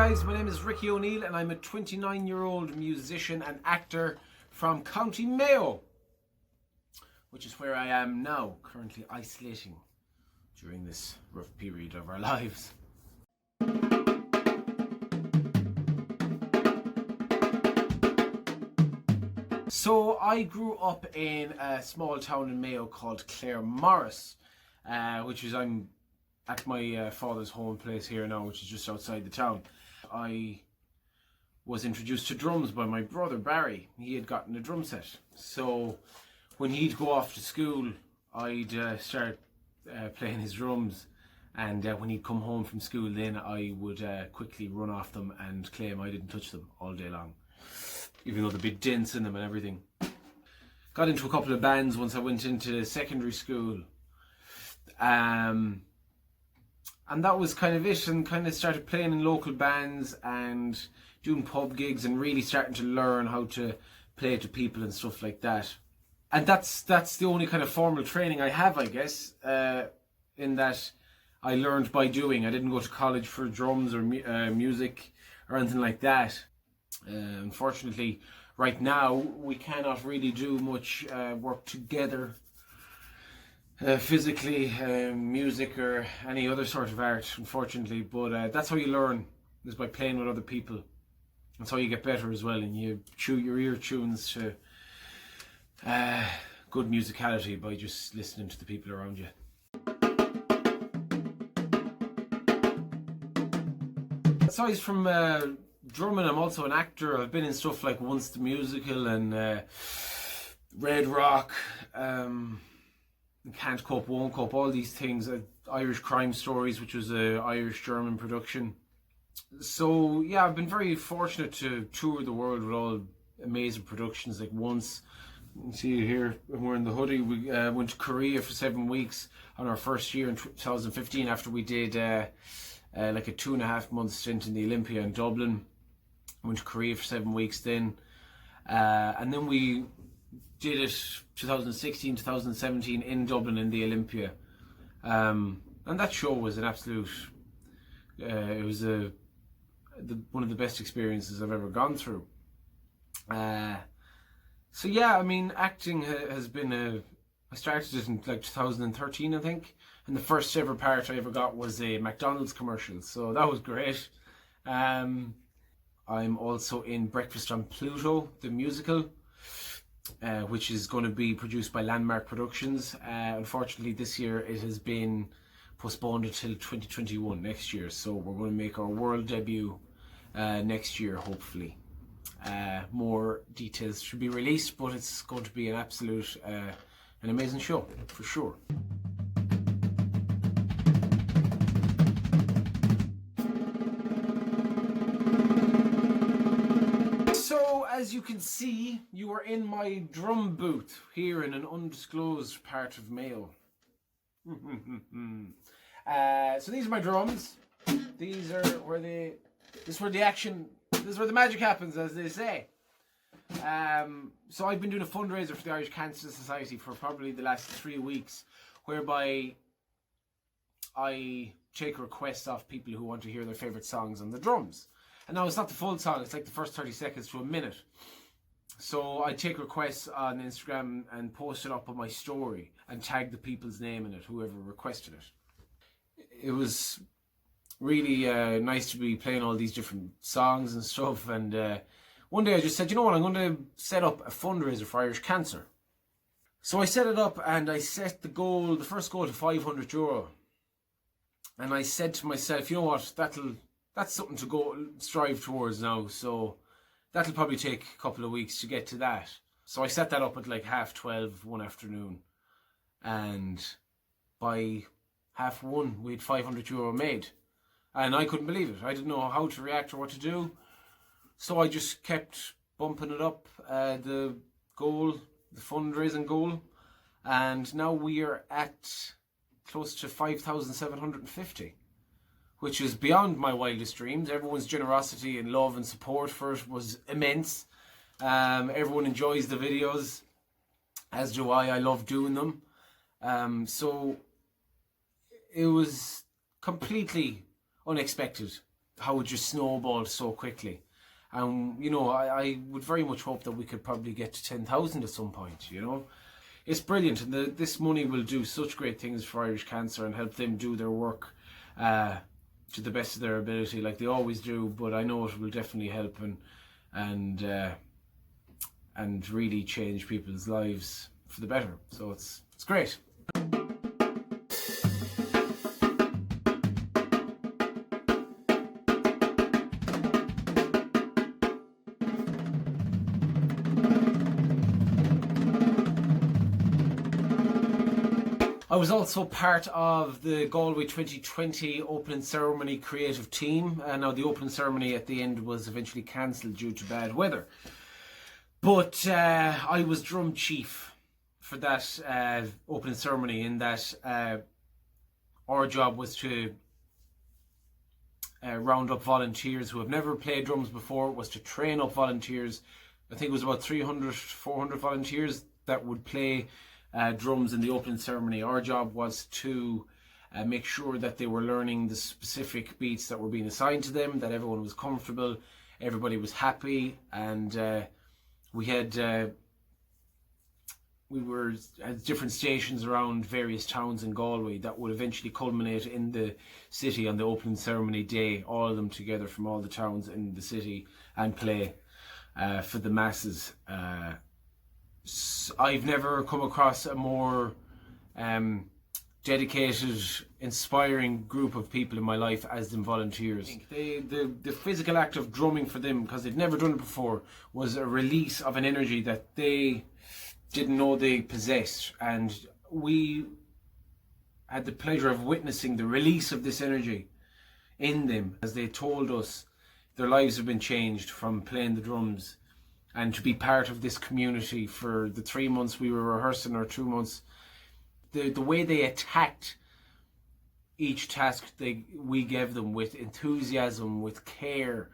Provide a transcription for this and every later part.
guys, my name is Rickie O'Neill and I'm a 29-year-old musician and actor from County Mayo, which is where I am now, currently isolating during this rough period of our lives. So I grew up in a small town in Mayo called Claremorris, which is I'm at my father's home place here now, which is just outside the town. I was introduced to drums by my brother Barry. He had gotten a drum set, so when he'd go off to school, I'd start playing his drums, and when he'd come home from school, then I would quickly run off them and claim I didn't touch them all day long, even though there'd be dents in them and everything. Got into a couple of bands once I went into secondary school. And that was kind of it, and kind of started playing in local bands and doing pub gigs and really starting to learn how to play to people and stuff like that. And that's the only kind of formal training I have, I guess, in that I learned by doing. I didn't go to college for drums or music or anything like that. Unfortunately, right now, we cannot really do much work together. Physically, music or any other sort of art, unfortunately, but that's how you learn, is by playing with other people. That's how you get better as well, and you chew your ear tunes to good musicality by just listening to the people around you. Aside from drumming, I'm also an actor. I've been in stuff like Once the Musical and Red Rock, Can't Cope, Won't Cope, all these things. Irish Crime Stories, which was a Irish-German production. So yeah, I've been very fortunate to tour the world with all amazing productions. Like once, you can see here, I'm wearing the hoodie, we went to Korea for 7 weeks on our first year in 2015 after we did like a 2.5 month stint in the Olympia in Dublin. Went to Korea for 7 weeks then. And then we did it 2016, 2017 in Dublin in the Olympia, and that show was an absolute. It was one of the best experiences I've ever gone through. So yeah, I mean, acting has been I started it in like 2013, I think, and the first ever part I ever got was a McDonalds commercial, so that was great. I'm also in Breakfast on Pluto, the musical. Which is going to be produced by Landmark Productions. Unfortunately, this year it has been postponed until 2021, next year. So we're going to make our world debut next year, hopefully. More details should be released, but it's going to be an absolute, an amazing show, for sure. As you can see, you are in my drum booth here in an undisclosed part of Mayo. So these are my drums. These are where this is where the magic happens, as they say. So I've been doing a fundraiser for the Irish Cancer Society for probably the last 3 weeks, whereby I take requests off people who want to hear their favourite songs on the drums. And now it's not the full song, it's like the first 30 seconds to a minute. So I take requests on Instagram and post it up on my story and tag the people's name in it, whoever requested it. It was really nice to be playing all these different songs and stuff. And one day I just said, you know what, I'm going to set up a fundraiser for Irish cancer. So I set it up and I set the first goal to €500. And I said to myself, you know what, that's something to go strive towards now, so that'll probably take a couple of weeks to get to that. So I set that up at like 12:30 one afternoon, and by 1:30 we had €500 made, and I couldn't believe it. I didn't know how to react or what to do, so I just kept bumping it up, the fundraising goal, and now we are at close to 5,750. Which is beyond my wildest dreams. Everyone's generosity and love and support for it was immense. Everyone enjoys the videos, as do I. I love doing them. So it was completely unexpected how it just snowballed so quickly. And, you know, I would very much hope that we could probably get to 10,000 at some point, you know. It's brilliant, and this money will do such great things for Irish Cancer and help them do their work to the best of their ability, like they always do. But I know it will definitely help and really change people's lives for the better. So it's great. I was also part of the Galway 2020 opening ceremony creative team. Now the opening ceremony at the end was eventually cancelled due to bad weather. But I was drum chief for that opening ceremony, in that our job was to round up volunteers who have never played drums before. It was to train up volunteers. I think it was about 300, 400 volunteers that would play drums in the opening ceremony. Our job was to make sure that they were learning the specific beats that were being assigned to them, that everyone was comfortable, everybody was happy, and we were at different stations around various towns in Galway that would eventually culminate in the city on the opening ceremony day, all of them together from all the towns in the city, and play for the masses. I've never come across a more dedicated, inspiring group of people in my life as them volunteers. The physical act of drumming for them, because they'd never done it before, was a release of an energy that they didn't know they possessed, and we had the pleasure of witnessing the release of this energy in them as they told us their lives have been changed from playing the drums. And to be part of this community for the 3 months we were rehearsing, or 2 months, the way they attacked each task we gave them with enthusiasm, with care,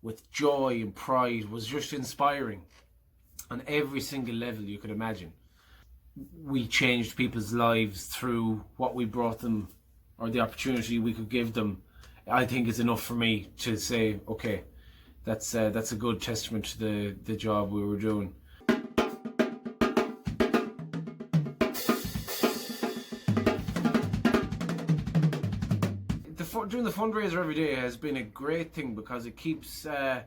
with joy and pride, was just inspiring on every single level you could imagine. We changed people's lives through what we brought them, or the opportunity we could give them. I think it's enough for me to say, okay, that's a good testament to the job we were doing. Doing the fundraiser every day has been a great thing, because it keeps the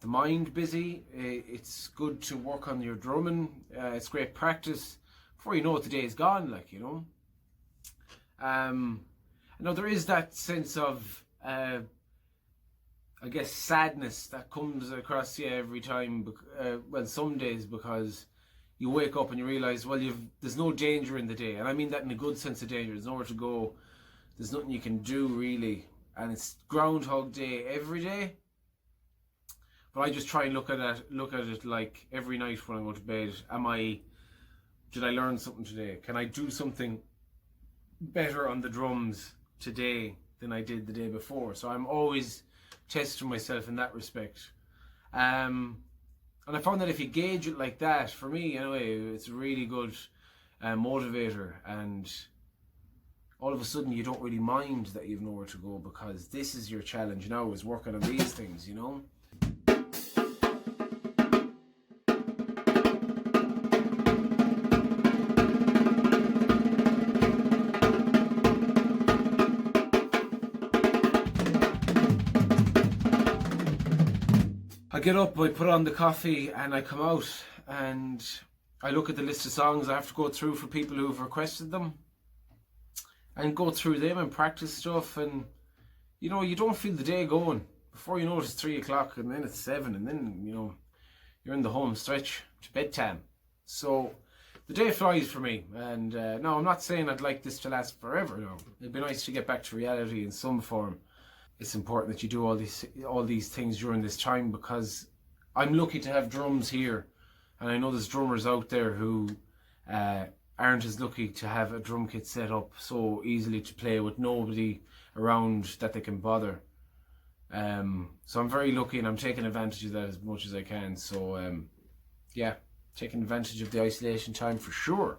mind busy. It's good to work on your drumming. It's great practice. Before you know it, the day is gone, like, you know. Now there is that sense of I guess sadness that comes across you every time, well, some days, because you wake up and you realise, well, there's no danger in the day, and I mean that in a good sense of danger. There's nowhere to go, there's nothing you can do really, and it's Groundhog Day every day. But I just try and look at it like every night when I go to bed. Did I learn something today? Can I do something better on the drums today than I did the day before? So I'm always testing myself in that respect, and I found that if you gauge it like that, for me anyway, it's a really good motivator, and all of a sudden you don't really mind that you've nowhere to go, because this is your challenge now, is working on these things, you know. I get up, I put on the coffee, and I come out and I look at the list of songs I have to go through for people who have requested them, and go through them and practice stuff. And you know, you don't feel the day going. Before you know it, it's 3 o'clock, and then it's 7, and then, you know, you're in the home stretch to bedtime. So the day flies for me. And no, I'm not saying I'd like this to last forever. No, it'd be nice to get back to reality in some form. It's important that you do all these things during this time, because I'm lucky to have drums here, and I know there's drummers out there who aren't as lucky to have a drum kit set up so easily to play with nobody around that they can bother. So I'm very lucky, and I'm taking advantage of that as much as I can. So yeah, taking advantage of the isolation time for sure.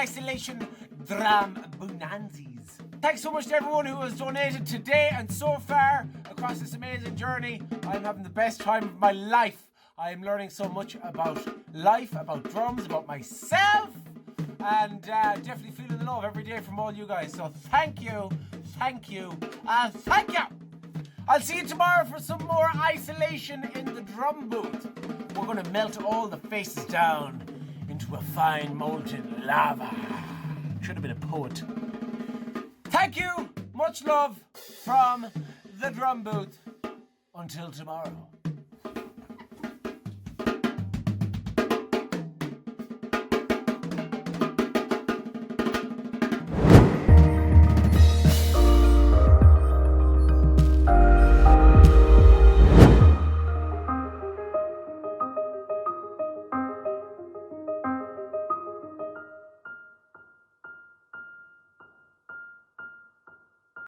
isolation dram bonanzas. Thanks so much to everyone who has donated today and so far across this amazing journey. I'm having the best time of my life. I am learning so much about life, about drums, about myself, and definitely feeling the love every day from all you guys. So thank you, thank you, thank you. I'll see you tomorrow for some more isolation in the drum booth. We're going to melt all the faces down into a fine molten lava. Should have been a poet. Thank you, much love from the drum booth. Until tomorrow.